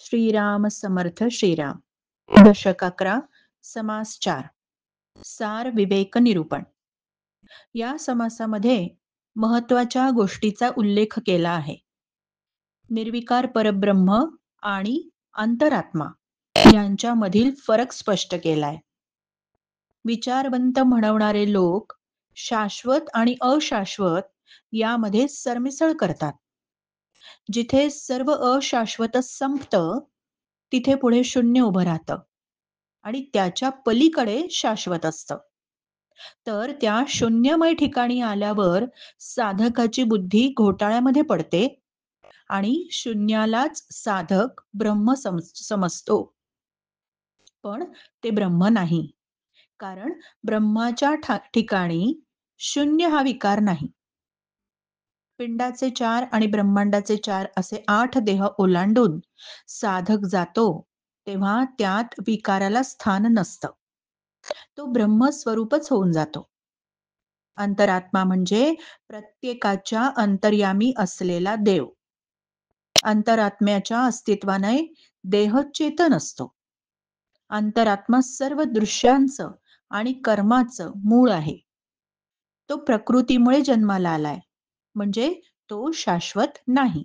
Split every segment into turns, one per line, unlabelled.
श्रीराम समर्थ श्रीराम. दशक 11. समास 4. सार विवेक निरूपण. या समासामध्ये महत्वाच्या गोष्टीचा उल्लेख केला आहे. निर्विकार परब्रह्म आणि अंतरात्मा यांच्यामधील फरक स्पष्ट केलाय. विचारवंत म्हणवणारे लोक शाश्वत आणि अशाश्वत यामध्ये सरमिसळ करतात. जिथे सर्व अशाश्वत संपतं तिथे पुढे शून्य उभं राहतं आणि त्याच्या पलीकडे शाश्वत असतं. तर त्या शून्यमय ठिकाणी आल्यावर साधकाची बुद्धी घोटाळ्यामध्ये पडते आणि शून्यालाच साधक ब्रह्म समजतो. पण ते ब्रह्म नाही, कारण ब्रह्माच्या ठिकाणी शून्य हा विकार नाही. पिंडाचे 4 आणि ब्रह्मांडाचे 4 असे 8 देह ओलांडून साधक जातो तेव्हा त्यात विकाराला स्थान नसतं. तो ब्रह्मस्वरूपच होऊन जातो. अंतरात्मा म्हणजे प्रत्येकाच्या अंतर्यामी असलेला देव. अंतरात्म्याच्या अस्तित्वाने देह चेतन असतो. अंतरात्मा सर्व दृश्यांचं आणि कर्माचं मूळ आहे. तो प्रकृतीमुळे जन्माला आलाय, म्हणजे तो शाश्वत नाही.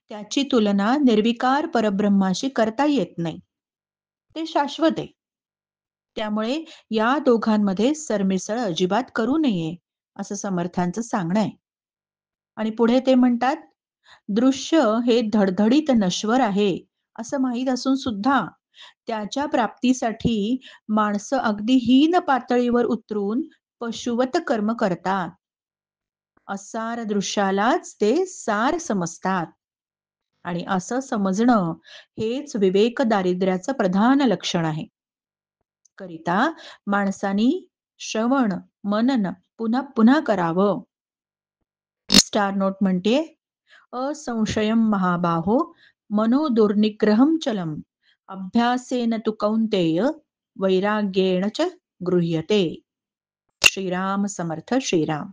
त्याची तुलना निर्विकार परब्रह्माशी करता येत नाही. ते शाश्वत आहे. त्यामुळे या दोघांमध्ये सरमिसळ अजिबात करू नये असं समर्थांचं सांगणं आहे. आणि पुढे ते म्हणतात, दृश्य हे धडधडीत नश्वर आहे असं माहीत असून सुद्धा त्याच्या प्राप्तीसाठी माणसं अगदी हीन पातळीवर उतरून पशुवत कर्म करतात. असार दृश्यालाच ते सार समजतात. आणि असं समजणं हेच विवेक दारिद्र्याचं प्रधान लक्षण आहे. करिता माणसानी श्रवण मनन पुन्हा पुन्हा करावं. स्टार नोट म्हणते, असंशयम महाबाहो मनो दुर्निग्रहम चलम अभ्यासेन तु कौंतेय वैराग्येण च गृह्यते. श्रीराम समर्थ श्रीराम.